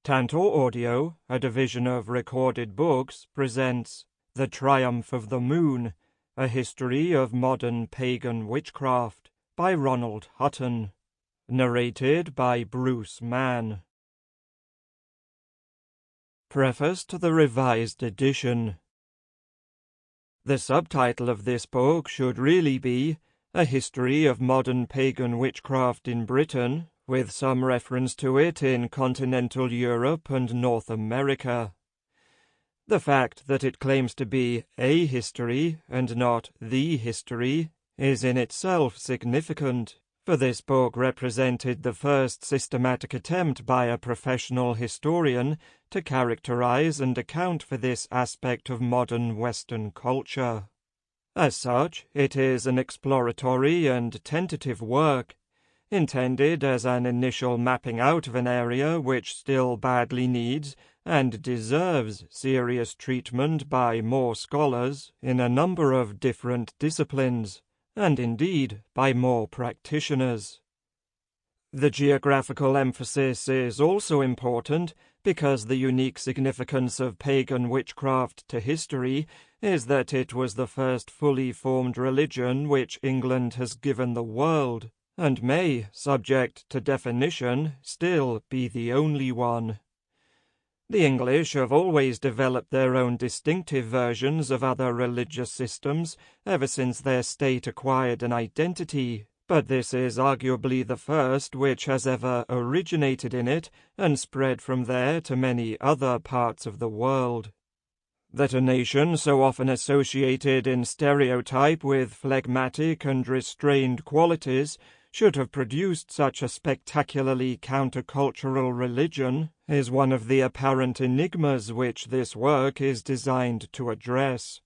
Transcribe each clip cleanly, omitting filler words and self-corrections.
Tantor Audio, a division of Recorded Books, presents The Triumph of the Moon, A History of Modern Pagan Witchcraft by Ronald Hutton, narrated by Bruce Mann. Preface to the Revised Edition. The subtitle of this book should really be A History of Modern Pagan Witchcraft in Britain, with some reference to it in continental Europe and North America. The fact that it claims to be a history and not the history is in itself significant, for this book represented the first systematic attempt by a professional historian to characterize and account for this aspect of modern Western culture. As such, it is an exploratory and tentative work, intended as an initial mapping out of an area which still badly needs and deserves serious treatment by more scholars in a number of different disciplines, and indeed by more practitioners. The geographical emphasis is also important because the unique significance of pagan witchcraft to history is that it was the first fully formed religion which England has given the world, and may, subject to definition, still be the only one. The English have always developed their own distinctive versions of other religious systems ever since their state acquired an identity, but this is arguably the first which has ever originated in it and spread from there to many other parts of the world. That a nation so often associated in stereotype with phlegmatic and restrained qualities should have produced such a spectacularly countercultural religion is one of the apparent enigmas which this work is designed to address.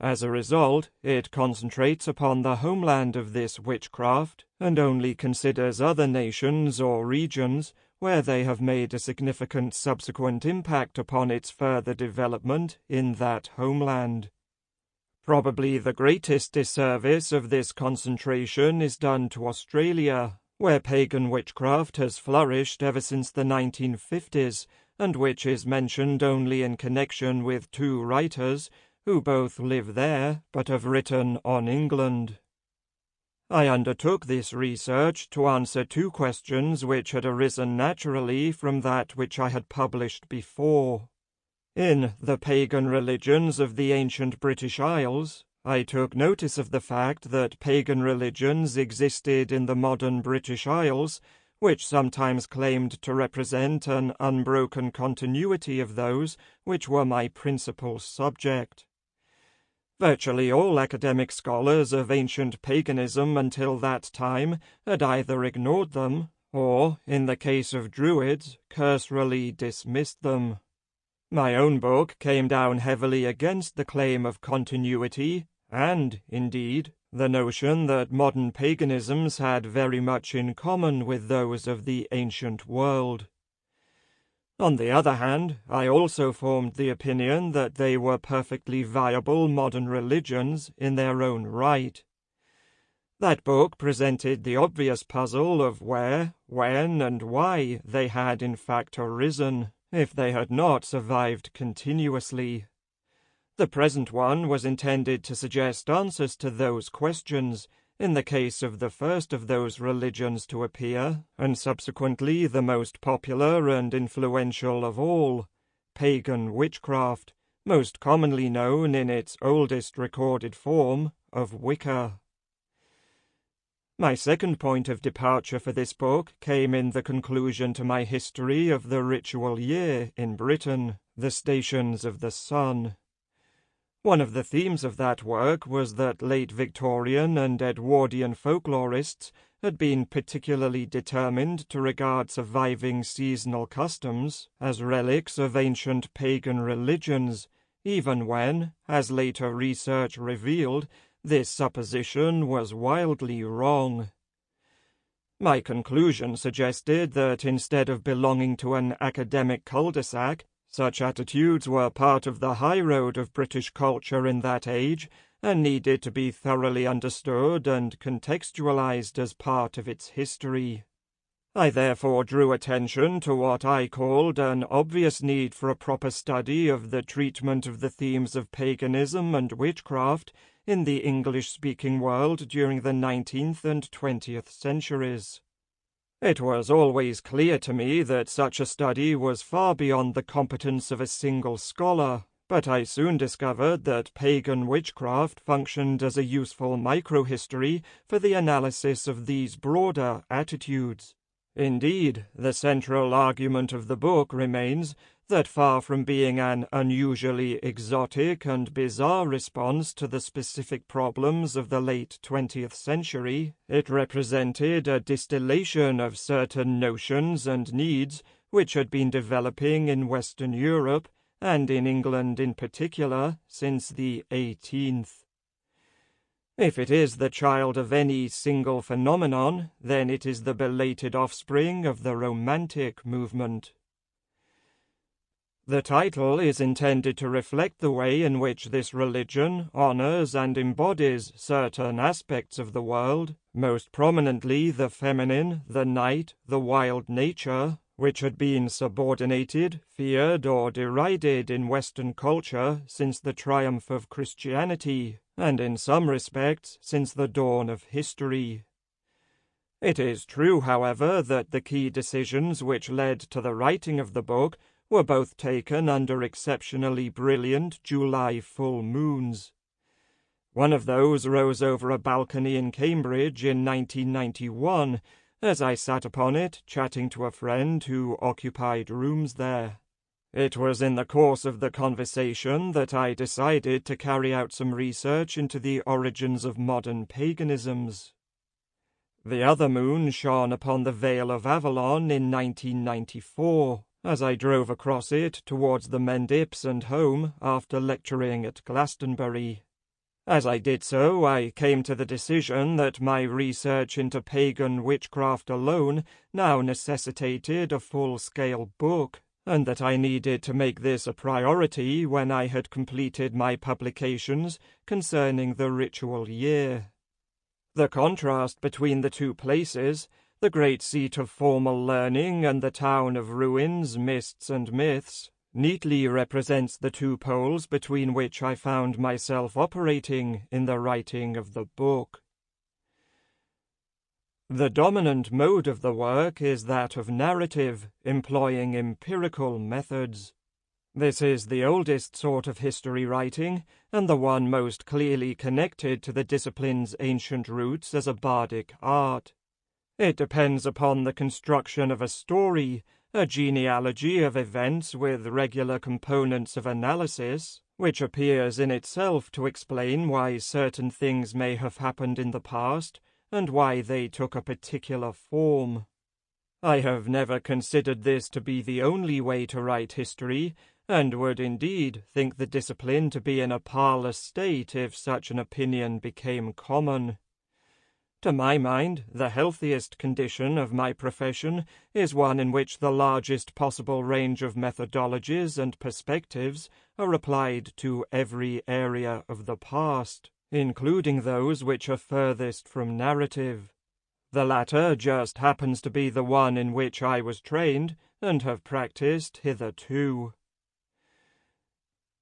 As a result, it concentrates upon the homeland of this witchcraft, and only considers other nations or regions where they have made a significant subsequent impact upon its further development in that homeland. Probably the greatest disservice of this concentration is done to Australia, where pagan witchcraft has flourished ever since the 1950s, and which is mentioned only in connection with two writers who both live there but have written on England. I undertook this research to answer two questions which had arisen naturally from that which I had published before. In The Pagan Religions of the Ancient British Isles, I took notice of the fact that pagan religions existed in the modern British Isles, which sometimes claimed to represent an unbroken continuity of those which were my principal subject. Virtually all academic scholars of ancient paganism until that time had either ignored them, or, in the case of Druids, cursorily dismissed them. My own book came down heavily against the claim of continuity, and, indeed, the notion that modern paganisms had very much in common with those of the ancient world. On the other hand, I also formed the opinion that they were perfectly viable modern religions in their own right. That book presented the obvious puzzle of where, when, and why they had in fact arisen, if they had not survived continuously. The present one was intended to suggest answers to those questions, in the case of the first of those religions to appear, and subsequently the most popular and influential of all, pagan witchcraft, most commonly known in its oldest recorded form of Wicca. My second point of departure for this book came in the conclusion to my history of the ritual year in Britain, the Stations of the Sun. One of the themes of that work was that late Victorian and Edwardian folklorists had been particularly determined to regard surviving seasonal customs as relics of ancient pagan religions, even when, as later research revealed, this supposition was wildly wrong. My conclusion suggested that instead of belonging to an academic cul-de-sac, such attitudes were part of the high road of British culture in that age and needed to be thoroughly understood and contextualized as part of its history. I therefore drew attention to what I called an obvious need for a proper study of the treatment of the themes of paganism and witchcraft in the English-speaking world during the 19th and 20th centuries. It was always clear to me that such a study was far beyond the competence of a single scholar, but I soon discovered that pagan witchcraft functioned as a useful microhistory for the analysis of these broader attitudes. Indeed, the central argument of the book remains that far from being an unusually exotic and bizarre response to the specific problems of the late 20th century, it represented a distillation of certain notions and needs which had been developing in Western Europe, and in England in particular, since the 18th. If it is the child of any single phenomenon, then it is the belated offspring of the Romantic movement. The title is intended to reflect the way in which this religion honors and embodies certain aspects of the world, most prominently the feminine, the night, the wild nature, which had been subordinated, feared, or derided in Western culture since the triumph of Christianity, and in some respects since the dawn of history. It is true, however, that the key decisions which led to the writing of the book were both taken under exceptionally brilliant July full moons. One of those rose over a balcony in Cambridge in 1991, as I sat upon it chatting to a friend who occupied rooms there. It was in the course of the conversation that I decided to carry out some research into the origins of modern paganisms. The other moon shone upon the Vale of Avalon in 1994, as I drove across it towards the Mendips and home after lecturing at Glastonbury. As I did so, I came to the decision that my research into pagan witchcraft alone now necessitated a full-scale book, and that I needed to make this a priority when I had completed my publications concerning the ritual year. The contrast between the two places, the great seat of formal learning and the town of ruins, mists, and myths, neatly represents the two poles between which I found myself operating in the writing of the book. The dominant mode of the work is that of narrative, employing empirical methods. This is the oldest sort of history writing, and the one most clearly connected to the discipline's ancient roots as a bardic art. It depends upon the construction of a story, a genealogy of events with regular components of analysis, which appears in itself to explain why certain things may have happened in the past, and why they took a particular form. I have never considered this to be the only way to write history, and would indeed think the discipline to be in a parlous state if such an opinion became common. To my mind, the healthiest condition of my profession is one in which the largest possible range of methodologies and perspectives are applied to every area of the past, including those which are furthest from narrative. The latter just happens to be the one in which I was trained and have practiced hitherto.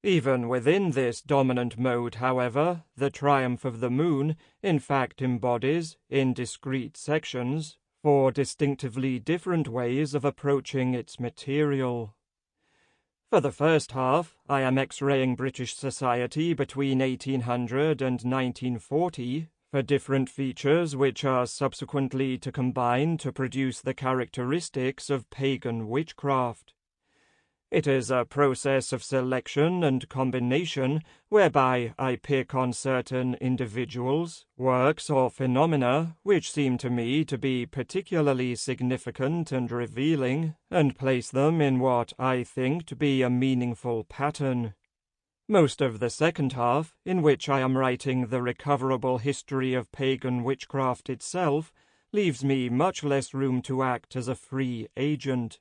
Even within this dominant mode, however, the triumph of the moon in fact embodies, in discrete sections, four distinctively different ways of approaching its material. For the first half, I am X-raying British society between 1800 and 1940 for different features which are subsequently to combine to produce the characteristics of pagan witchcraft. It is a process of selection and combination whereby I pick on certain individuals, works, or phenomena which seem to me to be particularly significant and revealing, and place them in what I think to be a meaningful pattern. Most of the second half, in which I am writing the recoverable history of pagan witchcraft itself, leaves me much less room to act as a free agent.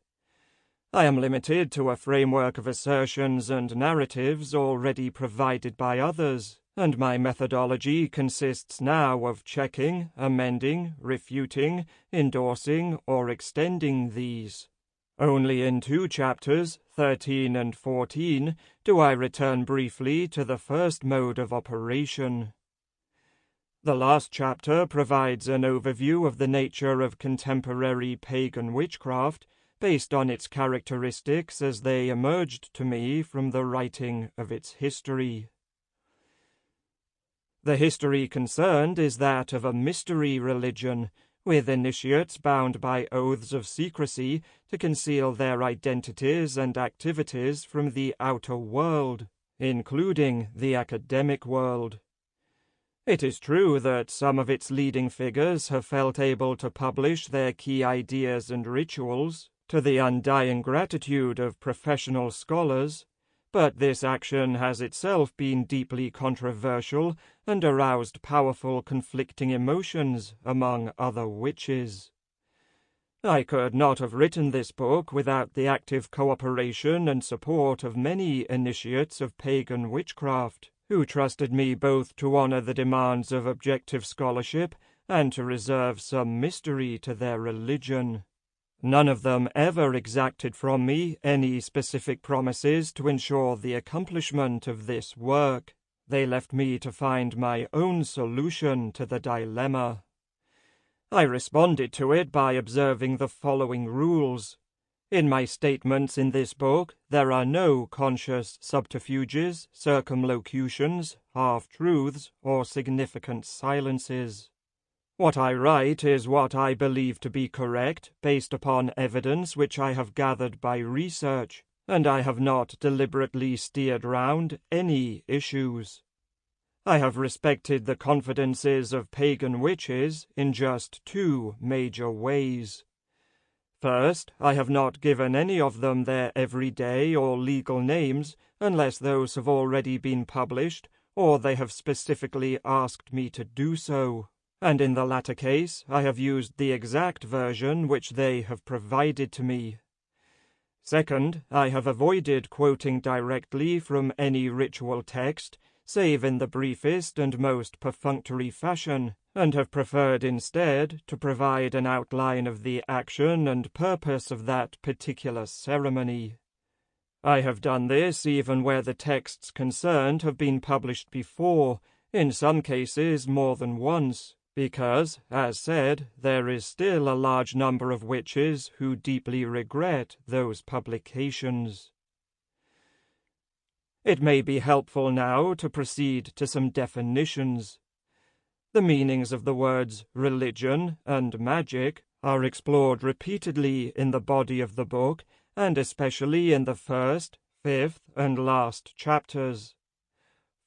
I am limited to a framework of assertions and narratives already provided by others, and my methodology consists now of checking, amending, refuting, endorsing, or extending these. Only in 2 chapters, 13 and 14, do I return briefly to the first mode of operation. The last chapter provides an overview of the nature of contemporary pagan witchcraft, based on its characteristics as they emerged to me from the writing of its history. The history concerned is that of a mystery religion, with initiates bound by oaths of secrecy to conceal their identities and activities from the outer world, including the academic world. It is true that some of its leading figures have felt able to publish their key ideas and rituals, to the undying gratitude of professional scholars, but this action has itself been deeply controversial and aroused powerful conflicting emotions among other witches. I could not have written this book without the active cooperation and support of many initiates of pagan witchcraft, who trusted me both to honor the demands of objective scholarship and to reserve some mystery to their religion. None of them ever exacted from me any specific promises to ensure the accomplishment of this work. They left me to find my own solution to the dilemma. I responded to it by observing the following rules. In my statements in this book, there are no conscious subterfuges, circumlocutions, half-truths, or significant silences. What I write is what I believe to be correct, based upon evidence which I have gathered by research, and I have not deliberately steered round any issues. I have respected the confidences of pagan witches in just 2 major ways. First, I have not given any of them their everyday or legal names unless those have already been published or they have specifically asked me to do so. And in the latter case, I have used the exact version which they have provided to me. Second, I have avoided quoting directly from any ritual text, save in the briefest and most perfunctory fashion, and have preferred instead to provide an outline of the action and purpose of that particular ceremony. I have done this even where the texts concerned have been published before, in some cases more than once, because, as said, there is still a large number of witches who deeply regret those publications. It may be helpful now to proceed to some definitions. The meanings of the words religion and magic are explored repeatedly in the body of the book, and especially in the 1st, 5th, and last chapters.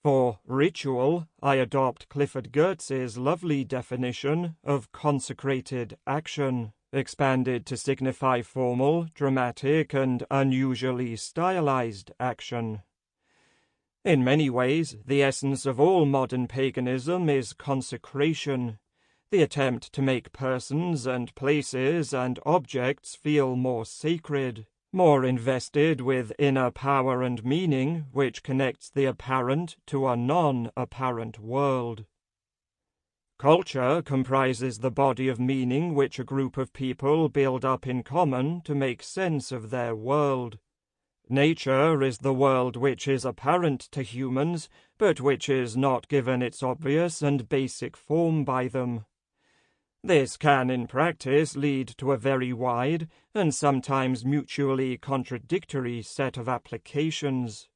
For ritual, I adopt Clifford Geertz's lovely definition of consecrated action, expanded to signify formal, dramatic, and unusually stylized action. In many ways, the essence of all modern paganism is consecration, the attempt to make persons and places and objects feel more sacred, more invested with inner power and meaning which connects the apparent to a non-apparent world. Culture comprises the body of meaning which a group of people build up in common to make sense of their world. Nature is the world which is apparent to humans, but which is not given its obvious and basic form by them. This can, in practice, lead to a very wide and sometimes mutually contradictory set of applications.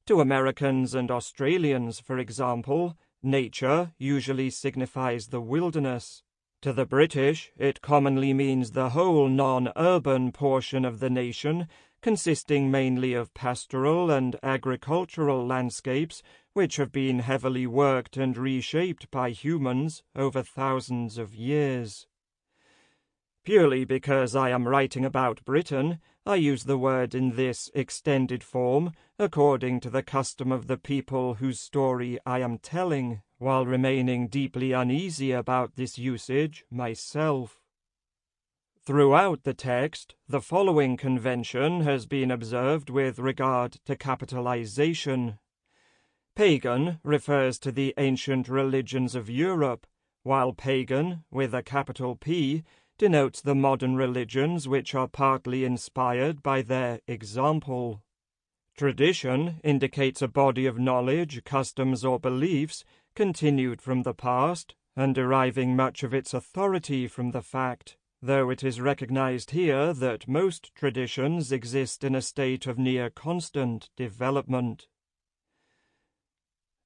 To Americans and Australians, for example, nature usually signifies the wilderness. To the British, it commonly means the whole non-urban portion of the nation, consisting mainly of pastoral and agricultural landscapes which have been heavily worked and reshaped by humans over thousands of years. Purely because I am writing about Britain, I use the word in this extended form according to the custom of the people whose story I am telling, while remaining deeply uneasy about this usage myself. Throughout the text, the following convention has been observed with regard to capitalization. Pagan refers to the ancient religions of Europe, while pagan, with a capital P, denotes the modern religions which are partly inspired by their example. Tradition indicates a body of knowledge, customs, or beliefs continued from the past, and deriving much of its authority from the fact, though it is recognized here that most traditions exist in a state of near constant development.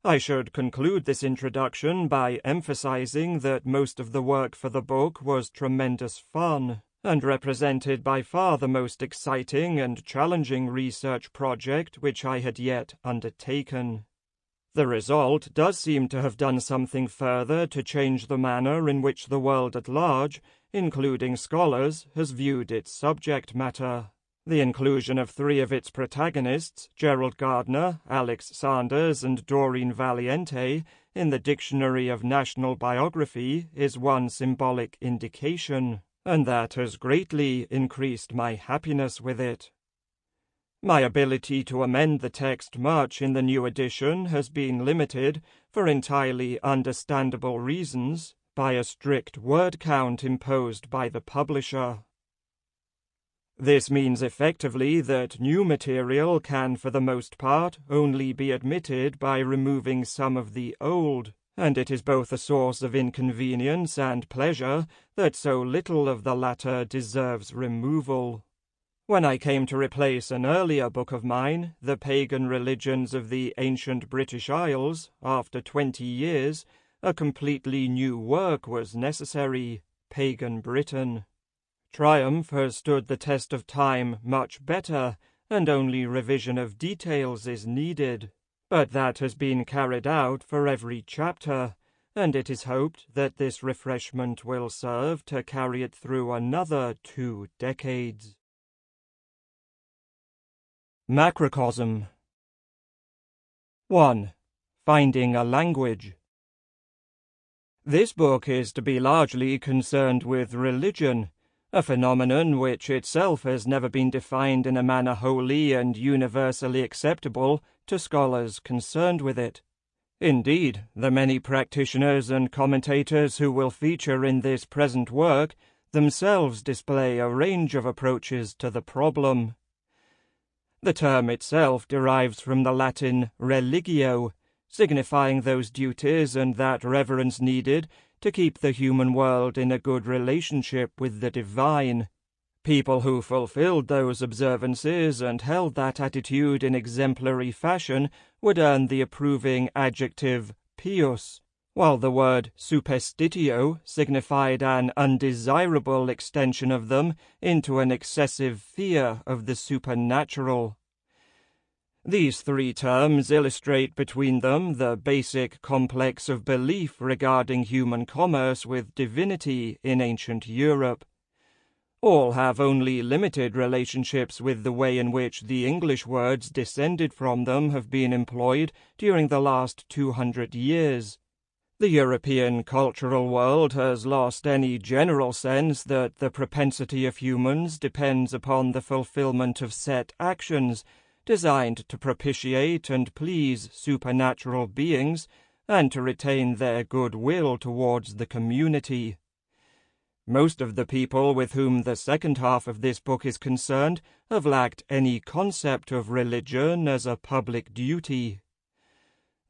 I should conclude this introduction by emphasizing that most of the work for the book was tremendous fun, and represented by far the most exciting and challenging research project which I had yet undertaken. The result does seem to have done something further to change the manner in which the world at large, including scholars, has viewed its subject matter. The inclusion of 3 of its protagonists, Gerald Gardner, Alex Sanders, and Doreen Valiente, in the Dictionary of National Biography is one symbolic indication, and that has greatly increased my happiness with it. My ability to amend the text much in the new edition has been limited, for entirely understandable reasons, by a strict word count imposed by the publisher. This means effectively that new material can for the most part only be admitted by removing some of the old, and it is both a source of inconvenience and pleasure that so little of the latter deserves removal. When I came to replace an earlier book of mine, The Pagan Religions of the Ancient British Isles, after 20 years, a completely new work was necessary, Pagan Britain. Triumph has stood the test of time much better, and only revision of details is needed. But that has been carried out for every chapter, and it is hoped that this refreshment will serve to carry it through another 2 decades. Macrocosm. 1. Finding a language. This book is to be largely concerned with religion, a phenomenon which itself has never been defined in a manner wholly and universally acceptable to scholars concerned with it. Indeed, the many practitioners and commentators who will feature in this present work themselves display a range of approaches to the problem. The term itself derives from the Latin religio, signifying those duties and that reverence needed to keep the human world in a good relationship with the divine. People who fulfilled those observances and held that attitude in exemplary fashion would earn the approving adjective pious, while the word superstitio signified an undesirable extension of them into an excessive fear of the supernatural. These 3 terms illustrate between them the basic complex of belief regarding human commerce with divinity in ancient Europe. All have only limited relationships with the way in which the English words descended from them have been employed during the last 200 years. The European cultural world has lost any general sense that the propensity of humans depends upon the fulfillment of set actions designed to propitiate and please supernatural beings and to retain their good will towards the community. Most of the people with whom the second half of this book is concerned have lacked any concept of religion as a public duty.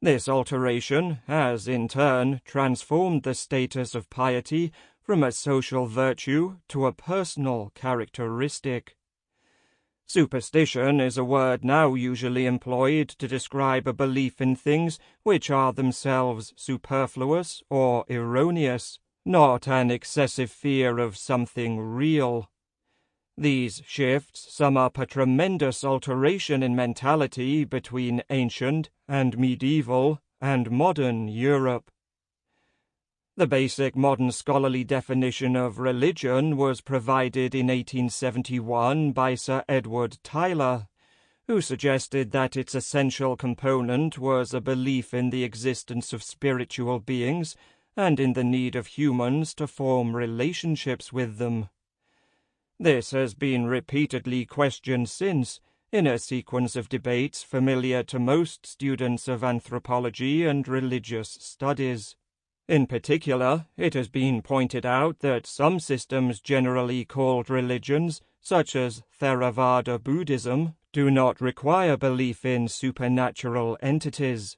This alteration has, in turn, transformed the status of piety from a social virtue to a personal characteristic. Superstition is a word now usually employed to describe a belief in things which are themselves superfluous or erroneous, not an excessive fear of something real. These shifts sum up a tremendous alteration in mentality between ancient and medieval and modern Europe. The basic modern scholarly definition of religion was provided in 1871 by Sir Edward Tyler, who suggested that its essential component was a belief in the existence of spiritual beings and in the need of humans to form relationships with them. This has been repeatedly questioned since, in a sequence of debates familiar to most students of anthropology and religious studies. In particular, it has been pointed out that some systems generally called religions, such as Theravada Buddhism, do not require belief in supernatural entities.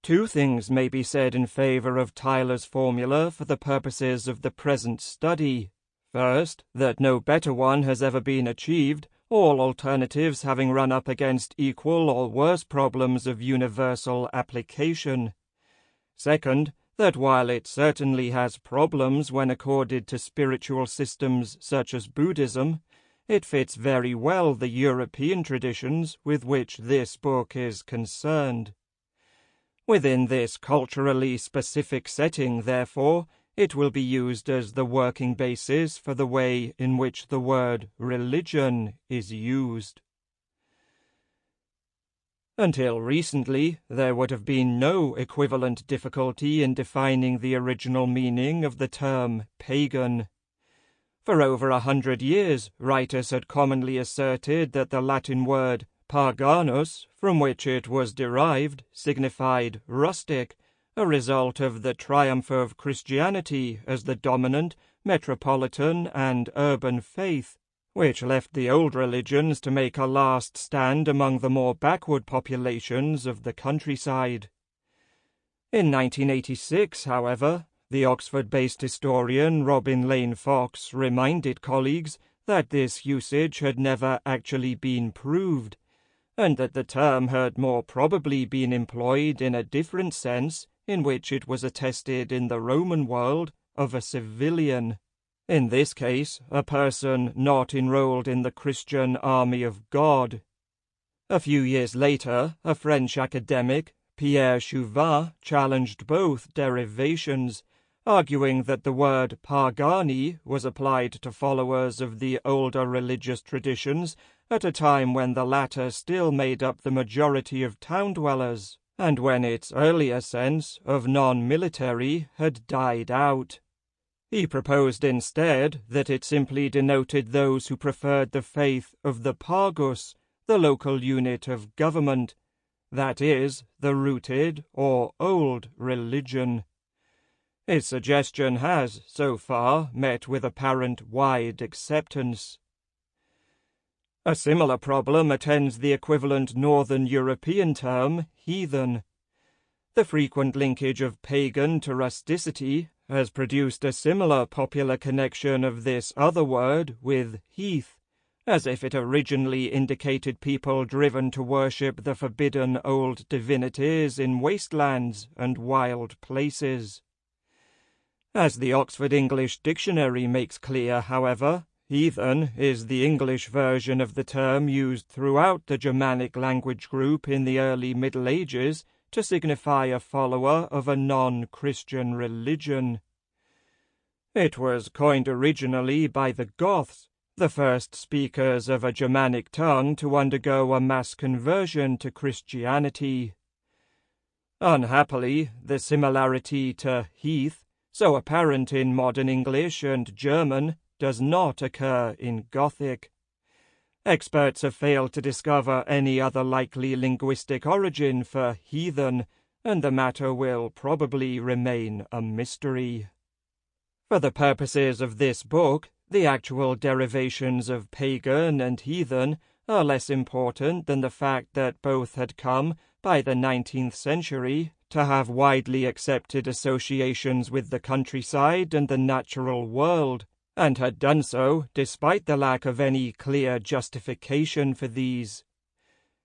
Two things may be said in favor of Tyler's formula for the purposes of the present study. First, that no better one has ever been achieved, all alternatives having run up against equal or worse problems of universal application. Second, that while it certainly has problems when accorded to spiritual systems such as Buddhism, it fits very well the European traditions with which this book is concerned. Within this culturally specific setting, therefore, it will be used as the working basis for the way in which the word religion is used. Until recently, there would have been no equivalent difficulty in defining the original meaning of the term pagan. For over 100 years, writers had commonly asserted that the Latin word paganus, from which it was derived, signified rustic, a result of the triumph of Christianity as the dominant, metropolitan, and urban faith, which left the old religions to make a last stand among the more backward populations of the countryside. In 1986, however, the Oxford-based historian Robin Lane Fox reminded colleagues that this usage had never actually been proved, and that the term had more probably been employed in a different sense in which it was attested in the Roman world of a civilian. In this case, a person not enrolled in the Christian army of God. A few years later, a French academic, Pierre Chauvin, challenged both derivations, arguing that the word pagani was applied to followers of the older religious traditions at a time when the latter still made up the majority of town dwellers, and when its earlier sense of non-military had died out. He proposed instead that it simply denoted those who preferred the faith of the pagus, the local unit of government, that is, the rooted or old religion. His suggestion has, so far, met with apparent wide acceptance. A similar problem attends the equivalent Northern European term, heathen. The frequent linkage of pagan to rusticity has produced a similar popular connection of this other word with heath, as if it originally indicated people driven to worship the forbidden old divinities in wastelands and wild places. As the Oxford English Dictionary makes clear, however, heathen is the English version of the term used throughout the Germanic language group in the early Middle Ages to signify a follower of a non-Christian religion. It was coined originally by the Goths, the first speakers of a Germanic tongue to undergo a mass conversion to Christianity. Unhappily, the similarity to heath, so apparent in modern English and German, does not occur in Gothic. Experts have failed to discover any other likely linguistic origin for heathen, and the matter will probably remain a mystery. For the purposes of this book, the actual derivations of pagan and heathen are less important than the fact that both had come, by the 19th century, to have widely accepted associations with the countryside and the natural world, and had done so despite the lack of any clear justification for these.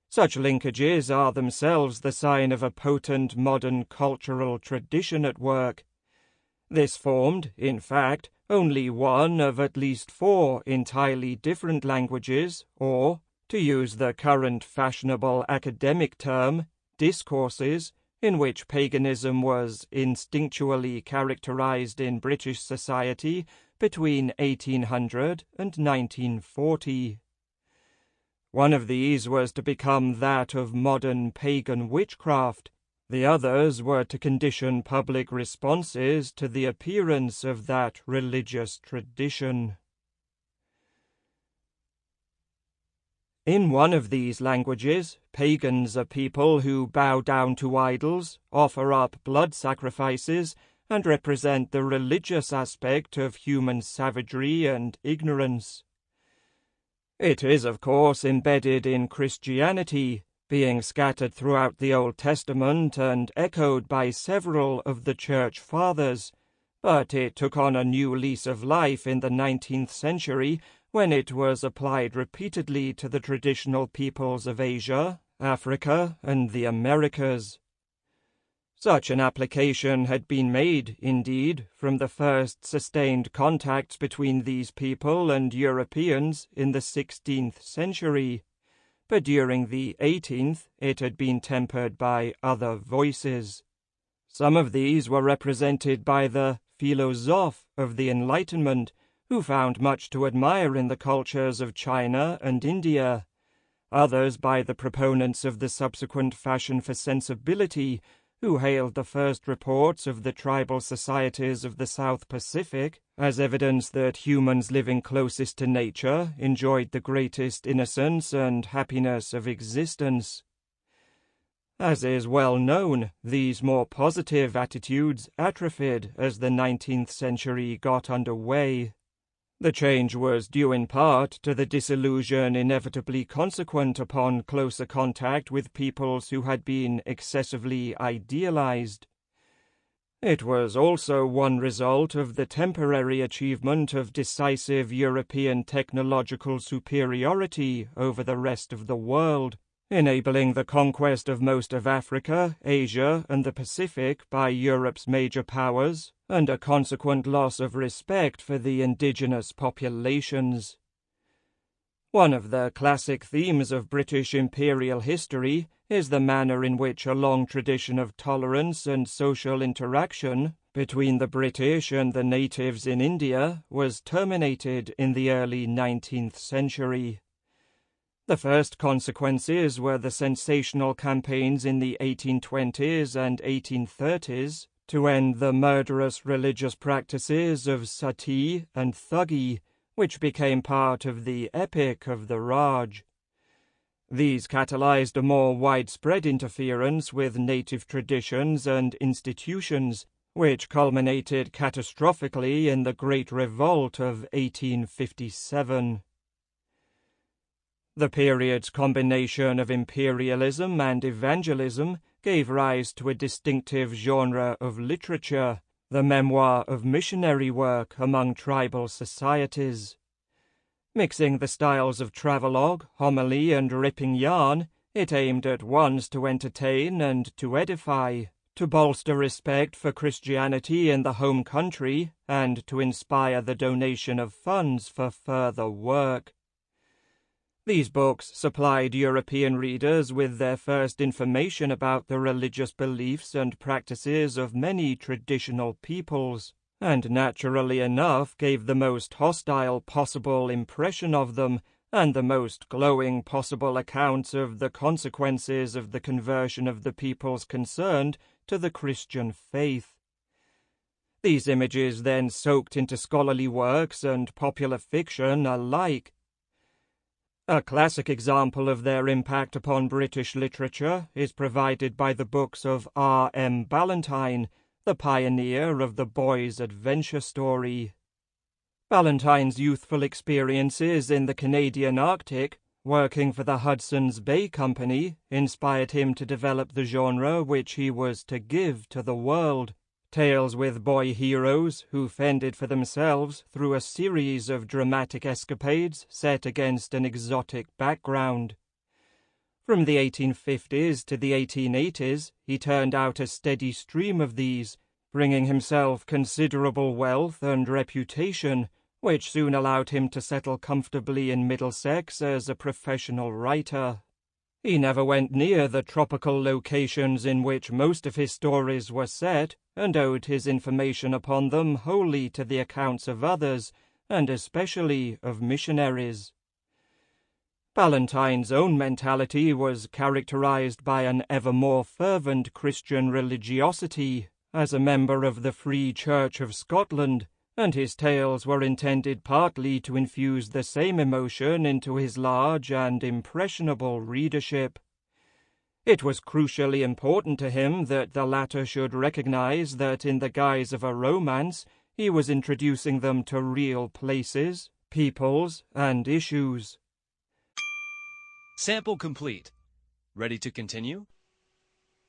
Such linkages are themselves the sign of a potent modern cultural tradition at work. This formed, in fact, only one of at least 4 entirely different languages, or, to use the current fashionable academic term, discourses, in which paganism was instinctually characterized in British society between 1800 and 1940. One of these was to become that of modern pagan witchcraft. The others were to condition public responses to the appearance of that religious tradition. In one of these languages, pagans are people who bow down to idols, offer up blood sacrifices, and represent the religious aspect of human savagery and ignorance. It is, of course, embedded in Christianity, being scattered throughout the Old Testament and echoed by several of the Church Fathers, but it took on a new lease of life in the 19th century when it was applied repeatedly to the traditional peoples of Asia, Africa, and the Americas. Such an application had been made, indeed, from the first sustained contacts between these people and Europeans in the 16th century, but during the 18th it had been tempered by other voices. Some of these were represented by the philosophes of the Enlightenment, who found much to admire in the cultures of China and India, others by the proponents of the subsequent fashion for sensibility, who hailed the first reports of the tribal societies of the South Pacific as evidence that humans living closest to nature enjoyed the greatest innocence and happiness of existence. As is well known, these more positive attitudes atrophied as the 19th century got under way. The change was due in part to the disillusion inevitably consequent upon closer contact with peoples who had been excessively idealized. It was also one result of the temporary achievement of decisive European technological superiority over the rest of the world, enabling the conquest of most of Africa, Asia, and the Pacific by Europe's major powers, and a consequent loss of respect for the indigenous populations. One of the classic themes of British imperial history is the manner in which a long tradition of tolerance and social interaction between the British and the natives in India was terminated in the early 19th century. The first consequences were the sensational campaigns in the 1820s and 1830s to end the murderous religious practices of sati and thuggee, which became part of the Epic of the Raj. These catalyzed a more widespread interference with native traditions and institutions, which culminated catastrophically in the Great Revolt of 1857. The period's combination of imperialism and evangelism gave rise to a distinctive genre of literature, the memoir of missionary work among tribal societies. Mixing the styles of travelogue, homily, and ripping yarn, it aimed at once to entertain and to edify, to bolster respect for Christianity in the home country, and to inspire the donation of funds for further work. These books supplied European readers with their first information about the religious beliefs and practices of many traditional peoples, and naturally enough gave the most hostile possible impression of them and the most glowing possible accounts of the consequences of the conversion of the peoples concerned to the Christian faith. These images then soaked into scholarly works and popular fiction alike. A classic example of their impact upon British literature is provided by the books of R. M. Ballantyne, the pioneer of the boy's adventure story. Ballantyne's youthful experiences in the Canadian Arctic, working for the Hudson's Bay Company, inspired him to develop the genre which he was to give to the world. Tales with boy heroes who fended for themselves through a series of dramatic escapades set against an exotic background. From the 1850s to the 1880s, he turned out a steady stream of these, bringing himself considerable wealth and reputation, which soon allowed him to settle comfortably in Middlesex as a professional writer. He never went near the tropical locations in which most of his stories were set, and owed his information upon them wholly to the accounts of others, and especially of missionaries. Ballantyne's own mentality was characterized by an ever more fervent Christian religiosity. As a member of the Free Church of Scotland, and his tales were intended partly to infuse the same emotion into his large and impressionable readership. It was crucially important to him that the latter should recognize that in the guise of a romance he was introducing them to real places, peoples, and issues. Sample complete. Ready to continue?